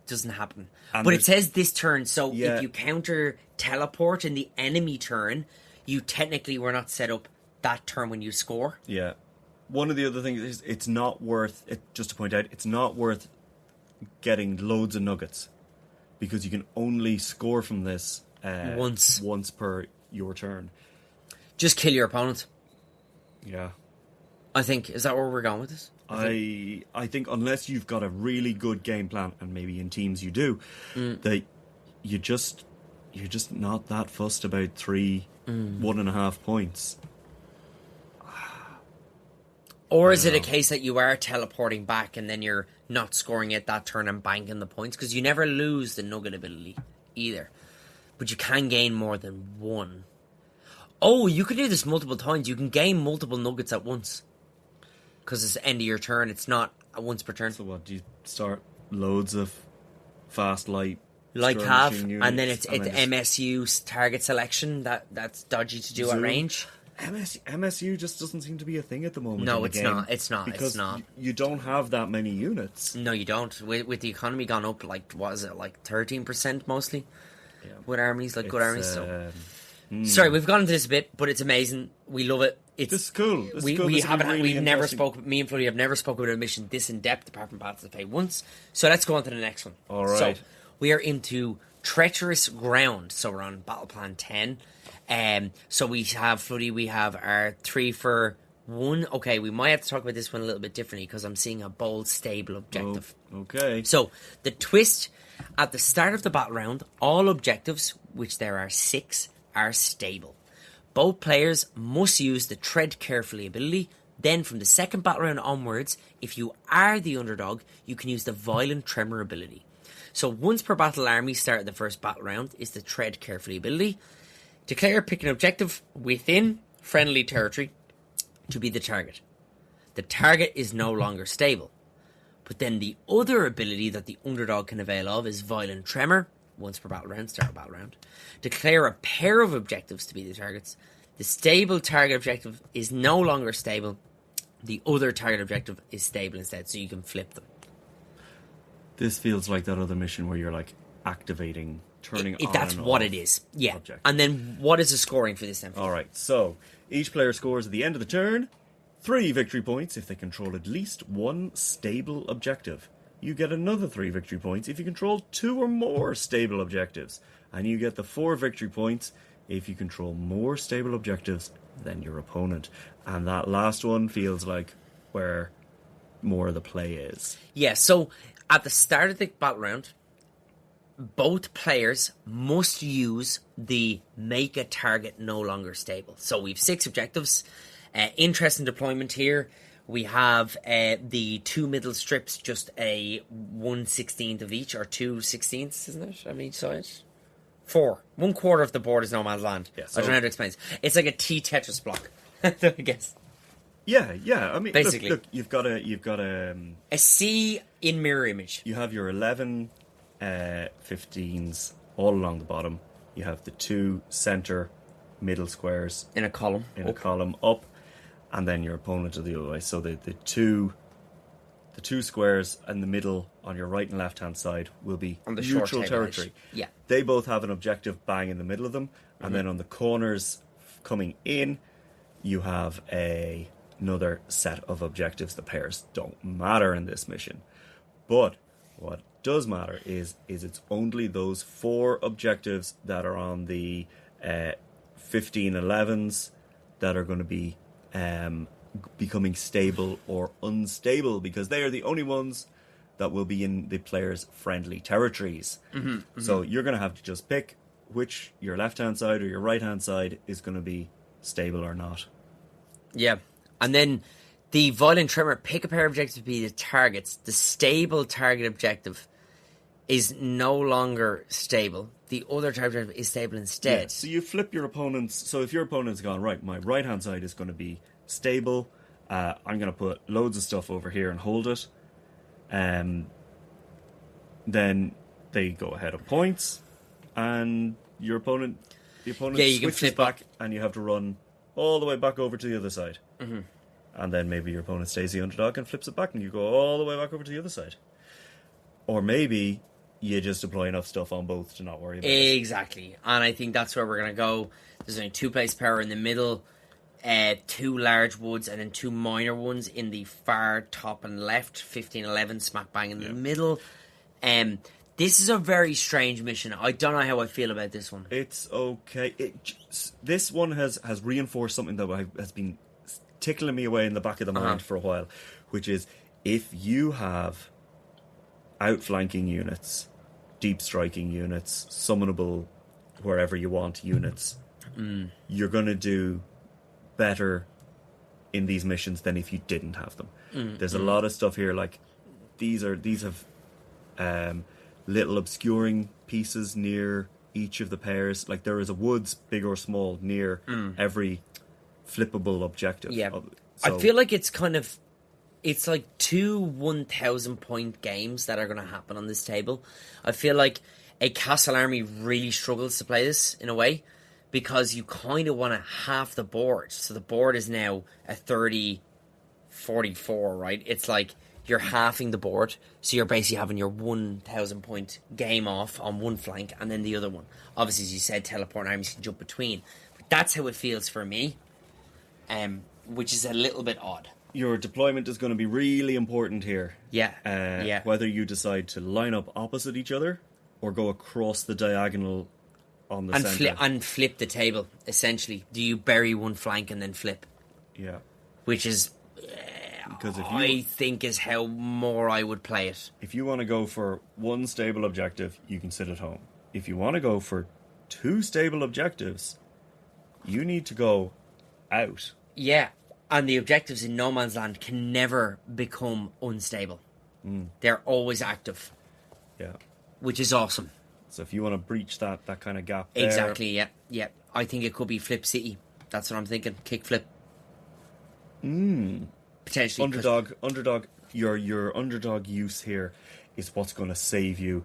Doesn't happen. And but it says this turn, so if you counter teleport in the enemy turn, you technically were not set up that turn when you score. Yeah. One of the other things is it's not worth it, just to point out, it's not worth getting loads of nuggets, because you can only score from this once per your turn. Just kill your opponent. Yeah. I think, is that where we're going with this? I think unless you've got a really good game plan, and maybe in teams you do, that you're just not that fussed about 1.5 points. Or is it a case that you are teleporting back and then you're not scoring it that turn and banking the points? Because you never lose the nugget ability either. But you can gain more than one. Oh, you can do this multiple times. You can gain multiple nuggets at once. Because it's the end of your turn. It's not once per turn. So what, do you start loads of fast light cav, units, and then it's MSU target selection that's dodgy to do at range. MSU just doesn't seem to be a thing at the moment. No, it's not. Because you don't have that many units. No, you don't. With the economy gone up, like, what is it, like 13% mostly? Yeah. With armies, like good armies. Sorry, we've gone into this a bit, but it's amazing. We love it. This is cool. We've never spoken. Me and Floody have never spoken about a mission this in depth, apart from Battles of Fate once. So let's go on to the next one. All right. So we are into Treacherous Ground. So we're on Battle Plan 10. So we have Floody. We have our 3 for 1. Okay, we might have to talk about this one a little bit differently, because I'm seeing a bold, stable objective. Okay. So the twist at the start of the battle round, all objectives, which there are 6, are stable. Both players must use the Tread Carefully ability. Then from the second battle round onwards, if you are the underdog, you can use the Violent Tremor ability. So once per battle army start the first battle round is the Tread Carefully ability. Declare pick an objective within friendly territory to be the target. The target is no longer stable. But then the other ability that the underdog can avail of is Violent Tremor. Once per battle round, start a battle round. Declare a pair of objectives to be the targets. The stable target objective is no longer stable. The other target objective is stable instead, so you can flip them. This feels like that other mission where you're like activating, turning on. That's and what off it is. Yeah. objective. And then what is the scoring for this then? Alright, so each player scores at the end of the turn 3 victory points if they control at least 1 stable objective. You get another 3 victory points if you control 2 or more stable objectives. And you get the 4 victory points if you control more stable objectives than your opponent. And that last one feels like where more of the play is. Yeah, so at the start of the battle round, both players must use the make a target no longer stable. So we've 6 objectives. Interest in deployment here. We have the 2 middle strips, just a 1/16 of each, or 2/16, isn't it, on each side? 4. 1/4 of the board is no man's land. Yeah, I don't know how to explain it. It's like a T Tetris block, I guess. Yeah. I mean, basically, look, you've got a C in mirror image. You have your 11 15s all along the bottom. You have the 2 center middle squares in a column. A column up. And then your opponent to the other way. So the two squares in the middle on your right and left hand side will be on the neutral territory. Yeah. They both have an objective bang in the middle of them. Mm-hmm. And then on the corners coming in, you have another set of objectives. The pairs don't matter in this mission. But what does matter is it's only those 4 objectives that are on the 1511s that are going to be becoming stable or unstable, because they are the only ones that will be in the player's friendly territories. So you're going to have to just pick which your left-hand side or your right-hand side is going to be stable or not. Yeah. And then the violent tremor, pick a pair of objectives to be the targets. The stable target objective is no longer stable. The other target objective is stable instead. Yeah, so you flip your opponent's... So if your opponent's gone, right, my right-hand side is going to be stable. I'm going to put loads of stuff over here and hold it. Then they go ahead of points, and the opponent switches back, and you have to run all the way back over to the other side. And then maybe your opponent stays the underdog and flips it back, and you go all the way back over to the other side. Or maybe you just deploy enough stuff on both to not worry about it. Exactly. And I think that's where we're going to go. There's only 2 place power in the middle, 2 large woods, and then 2 minor ones in the far top and left. 1511 smack bang in the middle. This is a very strange mission. I don't know how I feel about this one. It's okay. This one has reinforced something that has been tickling me away in the back of the mind for a while, which is if you have outflanking units, deep striking units, summonable wherever you want units, you're going to do better in these missions than if you didn't have them. There's a lot of stuff here, like these have little obscuring pieces near each of the pairs. Like there is a woods, big or small, near every flippable objective. Yeah. So, I feel like it's like 2 1,000 point games that are going to happen on this table. I feel like a Castle Army really struggles to play this in a way, because you kind of want to half the board. So the board is now a 30-44, right? It's like you're halving the board. So you're basically having your 1,000 point game off on one flank and then the other one. Obviously, as you said, teleport armies can jump between. But that's how it feels for me, which is a little bit odd. Your deployment is going to be really important here. Yeah. Whether you decide to line up opposite each other or go across the diagonal on the center. And flip the table, essentially. Do you bury one flank and then flip? Yeah. Which is, because I think, is how more I would play it. If you want to go for one stable objective, you can sit at home. If you want to go for 2 stable objectives, you need to go out. Yeah. And the objectives in No Man's Land can never become unstable. They're always active. Yeah. Which is awesome. So if you want to breach that kind of gap there... Exactly, yeah. I think it could be Flip City. That's what I'm thinking. Kick flip. Potentially. Underdog. Your underdog use here is what's going to save you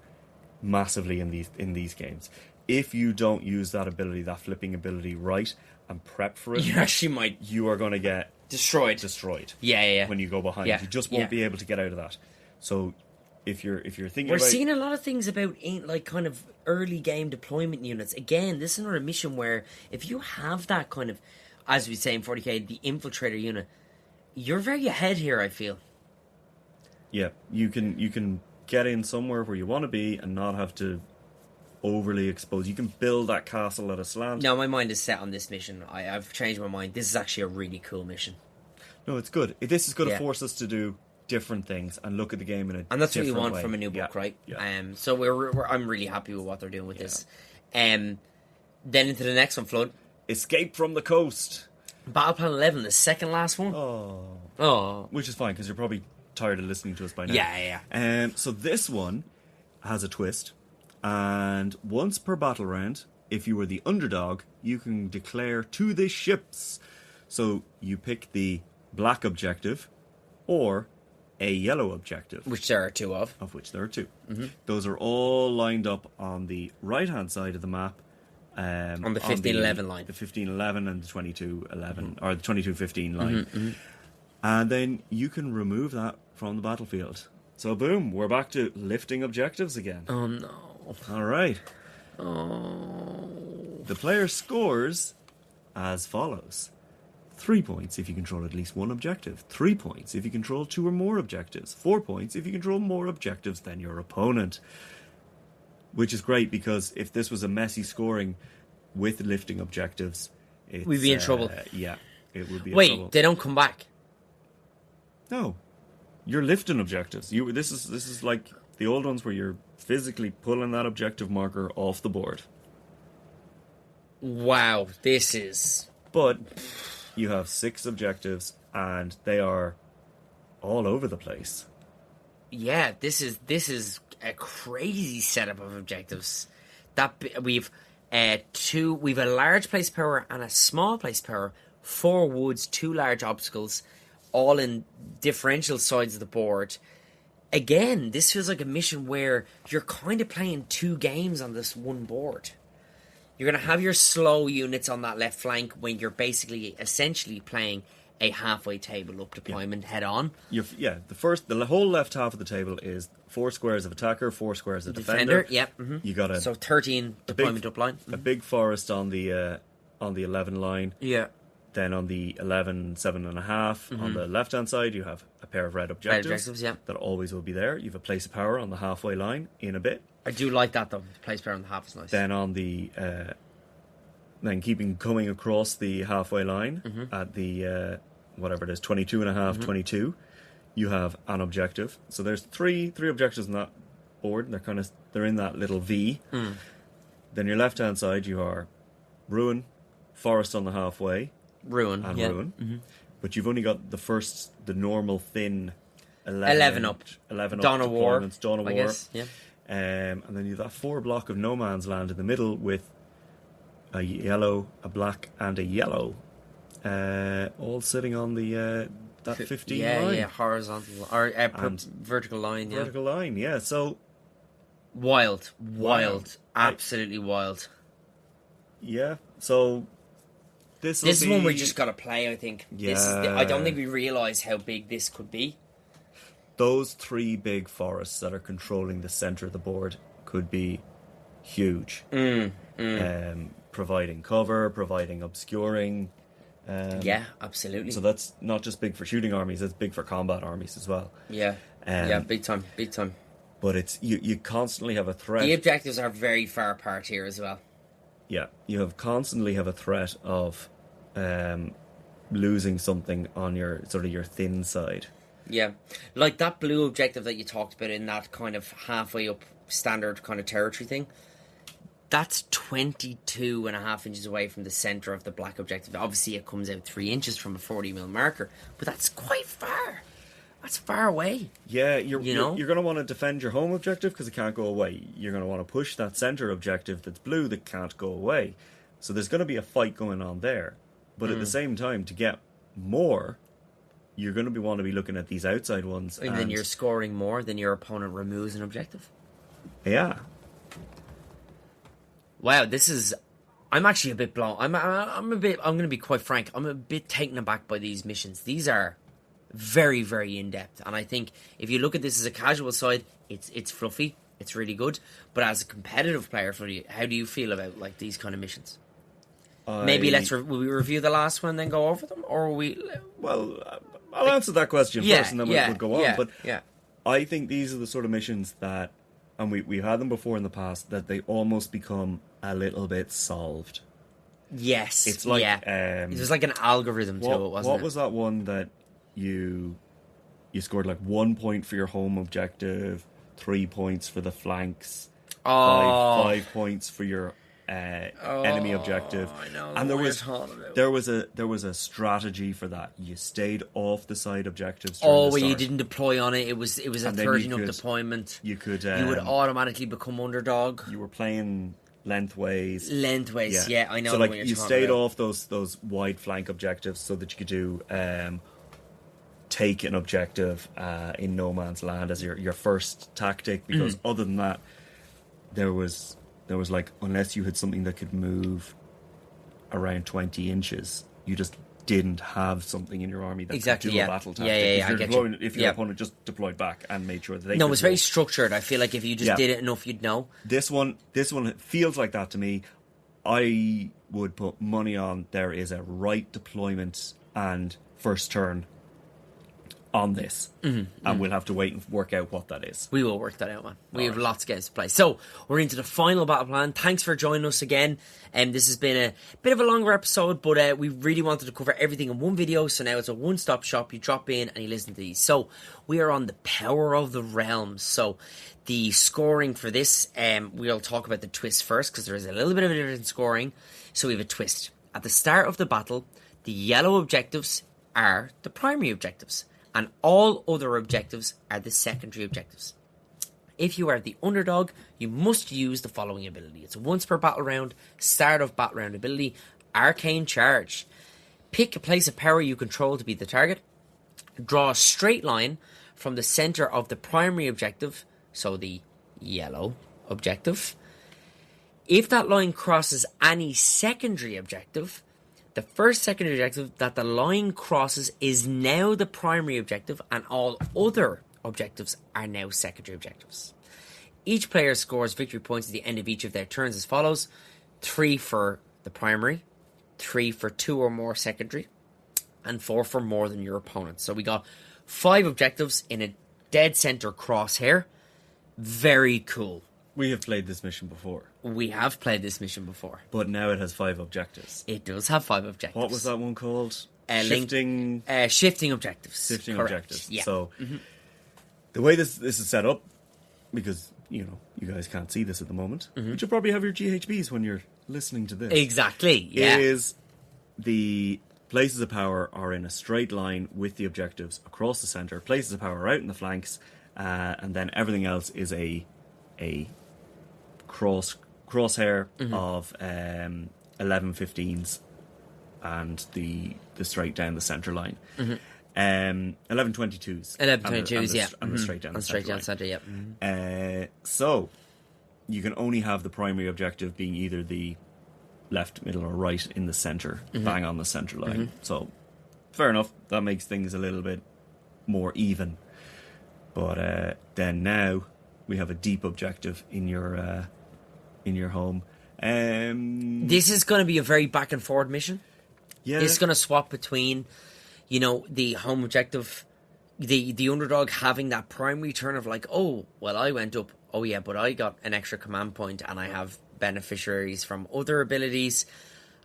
massively in these games. If you don't use that ability, that flipping ability, right, and prep for it... You actually might... You are going to get... Destroyed. Yeah. When you go behind. Yeah. You just won't be able to get out of that. So if you're thinking We're seeing a lot of things about like kind of early game deployment units. Again, this is another mission where if you have that kind of, as we say in 40k, the infiltrator unit, you're very ahead here, I feel. Yeah, you can get in somewhere where you want to be and not have to overly expose. You can build that castle at a slant. No, my mind is set on this mission. I've changed my mind. This is actually a really cool mission. No, it's good. This is going to force us to do different things and look at the game in a different way. And that's what you want from a new book, right? Yeah. So I'm really happy with what they're doing with this. Then into the next one, Flood. Escape from the Coast. Battleplan 11, the second last one. Oh. Which is fine, because you're probably tired of listening to us by now. Yeah. So this one has a twist. And once per battle round, if you were the underdog, you can declare to the ships. So you pick the black objective or a yellow objective. Which there are 2 of. Of which there are 2. Those are all lined up on the right-hand side of the map. On the 1511 line. The 1511 and the 2211, or the 2215 line. And then you can remove that from the battlefield. So boom, we're back to lifting objectives again. Oh no. All right. Oh. The player scores as follows. 3 points if you control at least one objective. 3 points if you control 2 or more objectives. 4 points if you control more objectives than your opponent. Which is great, because if this was a messy scoring, with lifting objectives, we'd be in trouble. Yeah, it would be. Wait, trouble. they don't come back. No, you're lifting objectives. This is like the old ones where you're physically pulling that objective marker off the board. Wow, this is. But you have 6 objectives, and they are all over the place. Yeah, this is a crazy setup of objectives. We've we've a large place power and a small place power, 4 woods, 2 large obstacles, all in differential sides of the board. Again, this feels like a mission where you're kind of playing 2 games on this one board. You're going to have your slow units on that left flank when you're essentially playing a halfway table up deployment head on. The whole left half of the table is 4 squares of attacker, 4 squares of defender. Yep. Mm-hmm. You got so 13 deployment up line. A big forest on the 11 line. Yeah. Then on the 11, 7.5 on the left hand side, you have a pair of red objectives. That always will be there. You have a place of power on the halfway line in a bit. I do like that though. The place power on the half is nice. Then on the coming across the halfway line at the whatever it is, 22.5, 22, you have an objective. So there's three objectives on that board, and they're in that little V. Then your left hand side, you are ruin, forest on the halfway, ruin. But you've only got the normal thin 11 up Dawn of War, Dawn of War. Guess, yeah. And then you've that 4 block of no man's land in the middle with a yellow, a black, and a yellow, all sitting on the that 15 line. Yeah, horizontal or vertical line. Yeah, vertical line. Yeah, so wild, absolutely wild. Yeah, so this is one we just got to play. I think. Yeah. I don't think we realise how big this could be. Those 3 big forests that are controlling the centre of the board could be huge. Providing cover, providing obscuring. Yeah, absolutely. So that's not just big for shooting armies; it's big for combat armies as well. Yeah, big time. But it's you constantly have a threat. The objectives are very far apart here as well. Yeah, you constantly have a threat of losing something on your your thin side. Yeah, like that blue objective that you talked about in that kind of halfway up standard kind of territory thing. That's 22.5 inches away from the centre of the black objective. Obviously, it comes out 3 inches from a 40mm marker, but that's quite far. That's far away. Yeah, you're going to want to defend your home objective because it can't go away. You're going to want to push that centre objective that's blue that can't go away. So there's going to be a fight going on there. But at the same time, to get more, you're going to want to be looking at these outside ones. And then you're scoring more than your opponent removes an objective. Yeah. Wow, this is... I'm actually a bit blown. I'm going to be quite frank. I'm a bit taken aback by these missions. These are very, very in-depth. And I think if you look at this as a casual side, it's fluffy. It's really good. But as a competitive player, Floody, how do you feel about like these kind of missions? Maybe will we review the last one and then go over them? Or will we... Well, I'll answer that question first and then we'll go on. But I think these are the sort of missions that... And we've had them before in the past, that they almost become a little bit solved. Yes. It's like... There's like an algorithm to it, wasn't it? What was that one that you scored like 1 point for your home objective, 3 points for the flanks, 5 points for your enemy objective? I know. And there was a strategy for that. You stayed off the side objectives. Where you didn't deploy on it. It was a 13 up deployment. You could you would automatically become underdog. You were playing lengthways. Yeah, I know. So like you stayed off those wide flank objectives so that you could do take an objective in no man's land as your first tactic, because other than that there was like, unless you had something that could move around 20 inches, you just didn't have something in your army that could do a battle tactic. If your opponent just deployed back and made sure that they it was very structured. I feel like if you just did it enough, you'd know. This one feels like that to me. I would put money on there is a right deployment and first turn on this. And we'll have to wait and work out what that is. We will work that out, man. We have lots of games to play. So, we're into the final battle plan. Thanks for joining us again. This has been a bit of a longer episode, but we really wanted to cover everything in one video, so now it's a one-stop shop. You drop in and you listen to these. So, we are on the Power of the Realms. So, the scoring for this, we'll talk about the twist first, because there is a little bit of a different scoring. So, we have a twist. At the start of the battle, the yellow objectives are the primary objectives, and all other objectives are the secondary objectives. If you are the underdog, you must use the following ability. It's a once per battle round, start of battle round ability, Arcane Charge. Pick a place of power you control to be the target. Draw a straight line from the center of the primary objective, so the yellow objective. If that line crosses any secondary objective, the first secondary objective that the line crosses is now the primary objective, and all other objectives are now secondary objectives. Each player scores victory points at the end of each of their turns as follows: 3 for the primary, 3 for 2 or more secondary, and 4 for more than your opponent. So we got 5 objectives in a dead center crosshair. Very cool. We have played this mission before. We have played this mission before. But now it has 5 objectives. It does have 5 objectives. What was that one called? Shifting objectives. Shifting Correct. objectives. Yeah. So, the way this is set up, because, you guys can't see this at the moment, but you'll probably have your GHBs when you're listening to this. Exactly, yeah. Is the places of power are in a straight line with the objectives across the centre. Places of power are out in the flanks, and then everything else is a crosshair of 11-15s and the straight down the centre line. 11-22s. 11-22s, yeah. And the straight down the centre line. Centre, yeah. So, you can only have the primary objective being either the left, middle or right in the centre, bang on the centre line. So, fair enough. That makes things a little bit more even. But then now, we have a deep objective in your home. This is going to be a very back and forward mission. Yeah. This is going to swap between, the home objective, the underdog having that primary turn of like, oh, well, I went up. Oh, yeah, but I got an extra command point and I have beneficiaries from other abilities.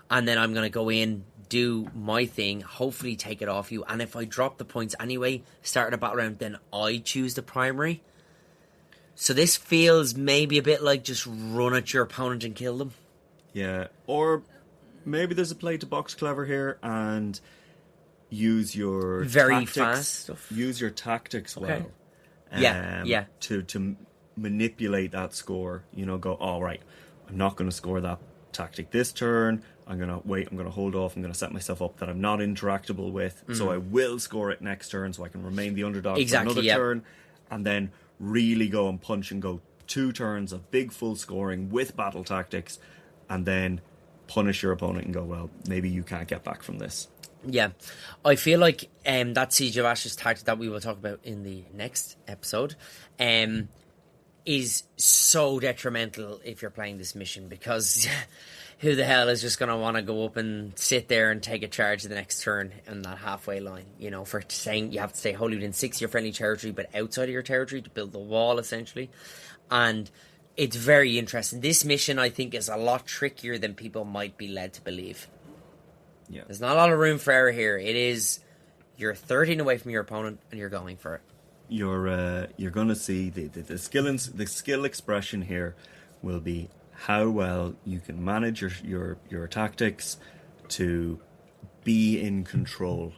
And then I'm going to go in, do my thing, hopefully take it off you. And if I drop the points anyway, start a battle round, then I choose the primary. So this feels maybe a bit like just run at your opponent and kill them. Yeah, or maybe there's a play to box clever here and use your very tactics, fast stuff. Use your tactics well. Yeah. To manipulate that score. Go, all right, I'm not going to score that tactic this turn. I'm going to wait. I'm going to hold off. I'm going to set myself up that I'm not interactable with. So I will score it next turn, so I can remain the underdog for another turn, and then really go and punch and go 2 turns of big full scoring with battle tactics, and then punish your opponent and go, well, maybe you can't get back from this. Yeah, I feel like that Siege of Ashes tactic that we will talk about in the next episode is so detrimental if you're playing this mission, because who the hell is just going to want to go up and sit there and take a charge the next turn in that halfway line? For saying you have to stay wholly within 6 of your friendly territory, but outside of your territory to build the wall, essentially. And it's very interesting. This mission, I think, is a lot trickier than people might be led to believe. Yeah. There's not a lot of room for error here. It is, you're 13 away from your opponent and you're going for it. You're going to see the skill expression here will be how well you can manage your tactics to be in control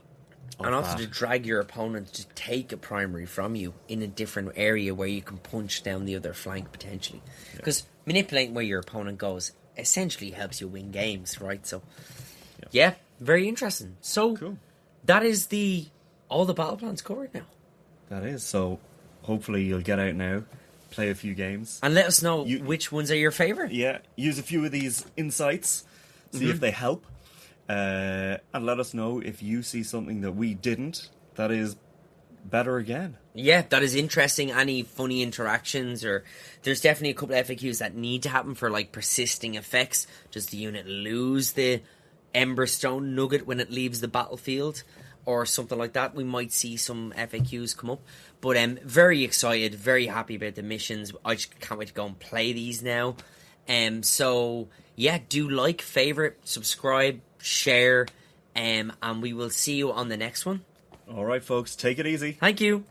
of and also that. to drag your opponent to take a primary from you in a different area where you can punch down the other flank potentially. Because manipulating where your opponent goes essentially helps you win games, right? So, yeah, very interesting. So, cool. That is all the battle plans covered now. That is. So, hopefully you'll get out now, play a few games. And let us know which ones are your favourite. Yeah, use a few of these insights, see if they help. And let us know if you see something that we didn't that is better again. Yeah, that is interesting. Any funny interactions, or there's definitely a couple of FAQs that need to happen for like persisting effects. Does the unit lose the Emberstone nugget when it leaves the battlefield? or something like that, we might see some FAQs come up. But very excited, very happy about the missions. I just can't wait to go and play these now. So yeah, do like, favorite, subscribe, share, and we will see you on the next one. All right, folks, take it easy. Thank you.